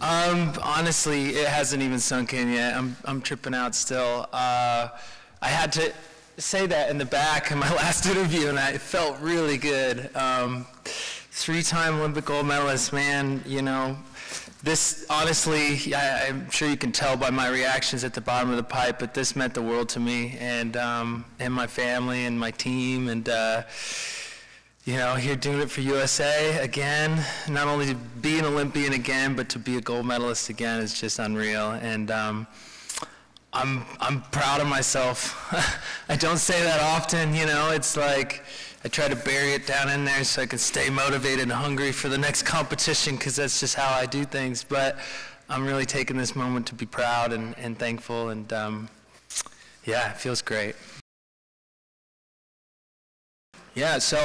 Honestly, it hasn't even sunk in yet. I'm tripping out still. I had to say that in the back in my last interview, and it felt really good. Three-time Olympic gold medalist, man, you know, this, honestly, I'm sure you can tell by my reactions at the bottom of the pipe, but this meant the world to me and my family and my team, and you know, here doing it for USA again, not only to be an Olympian again, but to be a gold medalist again is just unreal. And I'm proud of myself. I don't say that often, you know, it's like I try to bury it down in there so I can stay motivated and hungry for the next competition, because that's just how I do things. But I'm really taking this moment to be proud and thankful, and yeah, it feels great. Yeah, so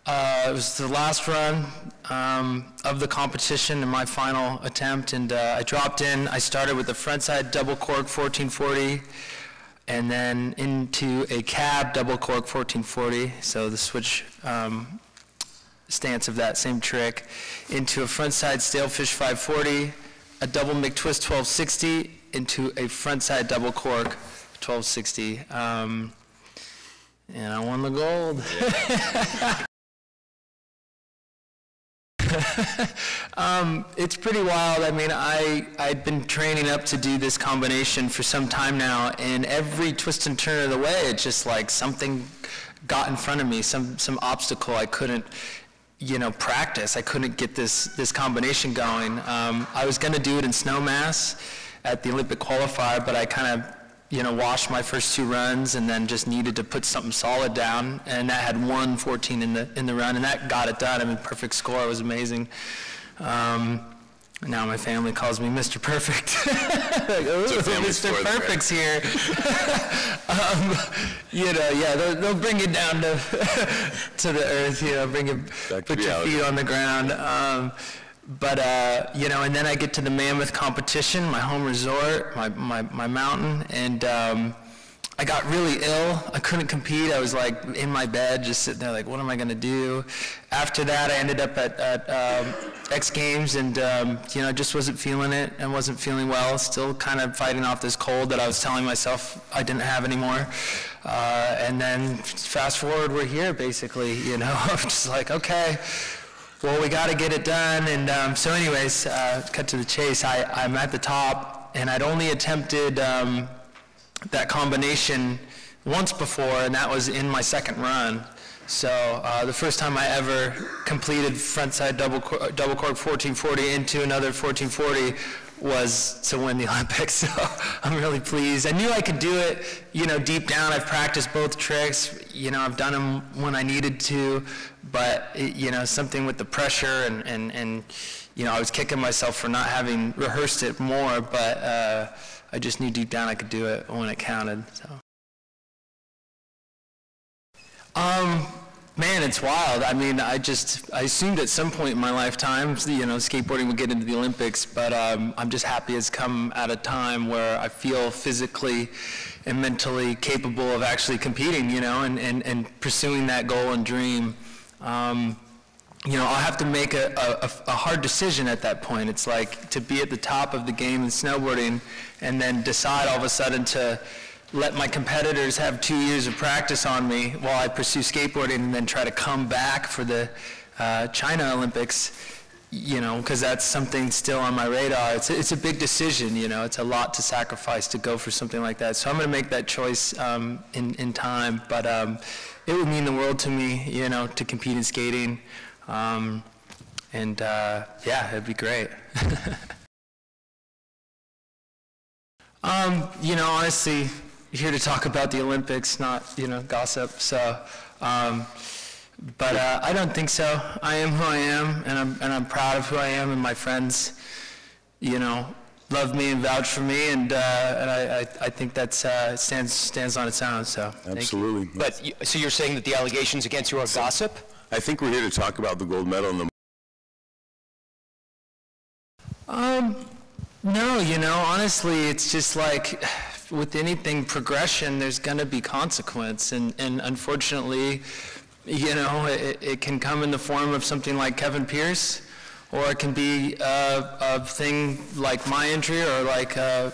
it was the last run of the competition in my final attempt, and I dropped in. I started with the frontside double cork 1440, and then into a cab double cork 1440, so the switch stance of that same trick, into a frontside stalefish 540, a double McTwist 1260, into a frontside double cork 1260. And I won the gold. It's pretty wild. I mean, I'd been training up to do this combination for some time now, and every twist and turn of the way, it's just like something got in front of me, some obstacle I couldn't, you know, practice. I couldn't get this combination going. I was going to do it in snowmass at the Olympic qualifier, but I kind of, you know, washed my first two runs and then just needed to put something solid down, and that had 1:14 in the run, and that got it done. I mean, perfect score. It was amazing. Now my family calls me Mr. Perfect. Like, ooh, Mr. Perfect's here. You know, yeah, they'll bring you down to the earth. You know, put your feet on the ground. But you know, and then I get to the Mammoth competition, my home resort, my mountain, and I got really ill. I couldn't compete. I was like in my bed, just sitting there like, what am I gonna do? After that, I ended up at X Games, and you know, just wasn't feeling it and wasn't feeling well. Still kind of fighting off this cold that I was telling myself I didn't have anymore. And then fast forward, we're here basically. You know, I'm just like, okay. Well, we got to get it done, and so anyways, cut to the chase, I'm at the top, and I'd only attempted that combination once before, and that was in my second run. So the first time I ever completed frontside double cork 1440 into another 1440 was to win the Olympics, so I'm really pleased. I knew I could do it, you know, deep down. I've practiced both tricks, you know, I've done them when I needed to, but, you know, something with the pressure and you know, I was kicking myself for not having rehearsed it more, but I just knew deep down I could do it when it counted, so. Man, it's wild. I mean, I assumed at some point in my lifetime, you know, skateboarding would get into the Olympics, but I'm just happy it's come at a time where I feel physically and mentally capable of actually competing, you know, and pursuing that goal and dream. You know, I'll have to make a hard decision at that point. It's like to be at the top of the game in snowboarding and then decide all of a sudden to let my competitors have 2 years of practice on me while I pursue skateboarding, and then try to come back for the China Olympics, you know, because that's something still on my radar. It's a big decision, you know, it's a lot to sacrifice to go for something like that. So I'm going to make that choice in time, but it would mean the world to me, you know, to compete in skating, and yeah, it'd be great. You know, honestly, here to talk about the Olympics, not, you know, gossip, so, but I don't think so. I am who I am, and I'm proud of who I am, and my friends, you know, love me and vouch for me, and I think that stands on its own, so. Absolutely. But, so you're saying that the allegations against you are gossip? I think we're here to talk about the gold medal and the no, you know, honestly, it's just like with anything progression, there's going to be consequence, and unfortunately, you know, it can come in the form of something like Kevin Pierce, or it can be a thing like my injury, or like I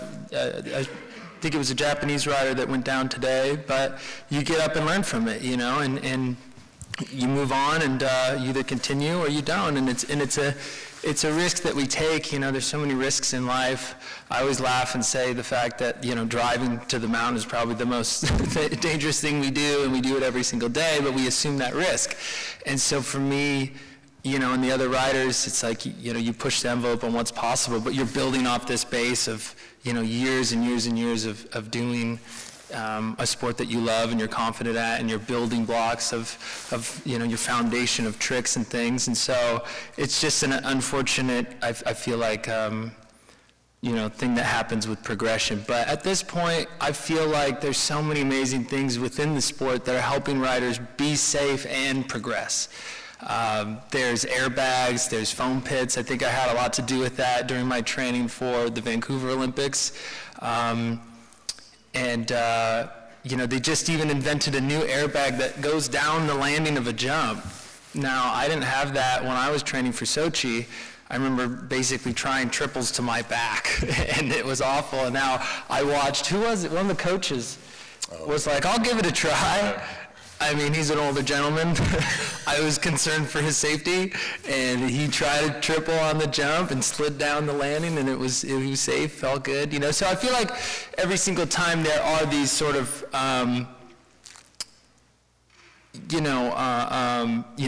think it was a Japanese rider that went down today, but you get up and learn from it, you know, and you move on, and you either continue or you don't, and it's a risk that we take. You know, there's so many risks in life. I always laugh and say the fact that, you know, driving to the mountain is probably the most dangerous thing we do, and we do it every single day, but we assume that risk. And so for me, you know, and the other riders, it's like, you know, you push the envelope on what's possible, but you're building off this base of, you know, years and years and years of doing a sport that you love and you're confident at, and you're building blocks of you know, your foundation of tricks and things. And so it's just an unfortunate, I feel like, you know, thing that happens with progression. But at this point, I feel like there's so many amazing things within the sport that are helping riders be safe and progress. There's airbags, there's foam pits. I think I had a lot to do with that during my training for the Vancouver Olympics. You know, they just even invented a new airbag that goes down the landing of a jump. Now, I didn't have that when I was training for Sochi. I remember basically trying triples to my back, and it was awful. And now I watched, who was it? One of the coaches was like, I'll give it a try. I mean, he's an older gentleman. I was concerned for his safety, and he tried a triple on the jump and slid down the landing, and he was safe, felt good, you know. So I feel like every single time there are these sort of, you know,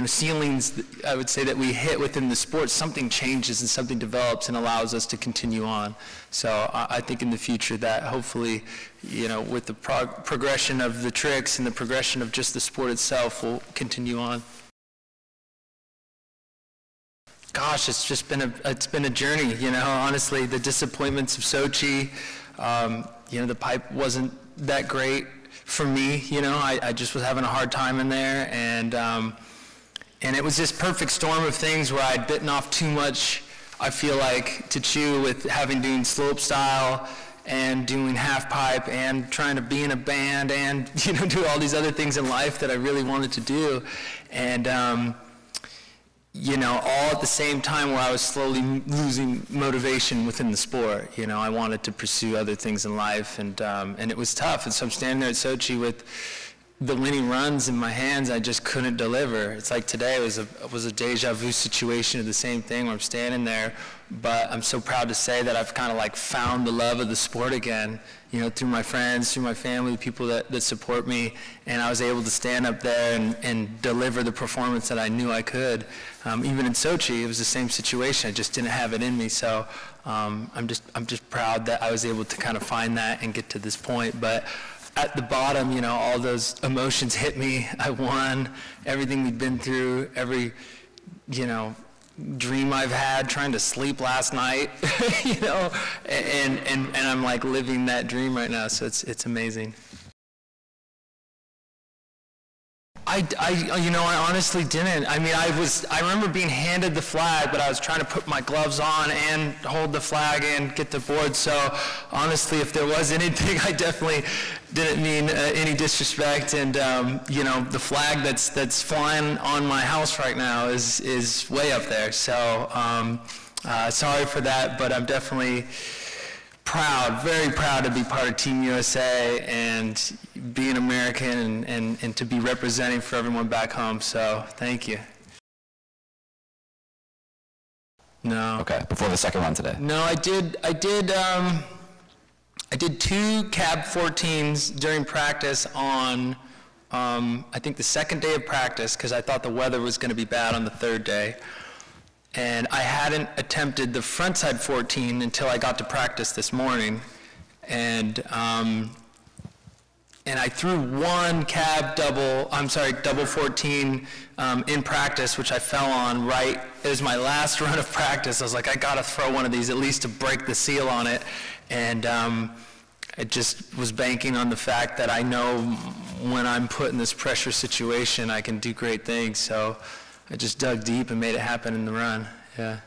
ceilings, I would say, that we hit within the sport, something changes and something develops and allows us to continue on. So I think in the future that hopefully, you know, with the progression of the tricks and the progression of just the sport itself, will continue on. Gosh, it's been a journey, you know, honestly. The disappointments of Sochi, you know, the pipe wasn't that great for me, you know. I just was having a hard time in there, and it was this perfect storm of things where I'd bitten off too much, I feel like, to chew, with having doing slope style and doing half pipe and trying to be in a band and, you know, do all these other things in life that I really wanted to do. And you know, all at the same time where I was slowly losing motivation within the sport. You know, I wanted to pursue other things in life, and it was tough. And so I'm standing there at Sochi with the winning runs in my hands. I just couldn't deliver. It's like today was a deja vu situation of the same thing, where I'm standing there, but I'm so proud to say that I've kind of like found the love of the sport again, you know, through my friends, through my family, people that support me, and I was able to stand up there and deliver the performance that I knew I could. Even in Sochi, it was the same situation. I just didn't have it in me. So I'm just proud that I was able to kind of find that and get to this point. But at the bottom, you know, all those emotions hit me. I won. Everything we've been through, every, you know, dream I've had, trying to sleep last night, you know, and I'm like living that dream right now. So it's amazing. You know, I honestly didn't. I mean, I remember being handed the flag, but I was trying to put my gloves on and hold the flag and get the board. So honestly, if there was anything, I definitely didn't mean any disrespect. And you know, the flag that's flying on my house right now is way up there. So sorry for that, but I'm definitely proud, very proud to be part of Team USA and be an American and to be representing for everyone back home. So thank you. No. Okay, before the second one today. No, I did 2 cab 14s during practice on, I think the second day of practice, because I thought the weather was going to be bad on the third day. And I hadn't attempted the frontside 14 until I got to practice this morning. And I threw one double 14 in practice, which I fell on right. It was my last run of practice. I was like, I gotta throw one of these at least to break the seal on it. And I just was banking on the fact that I know when I'm put in this pressure situation, I can do great things. So I just dug deep and made it happen in the run. Yeah.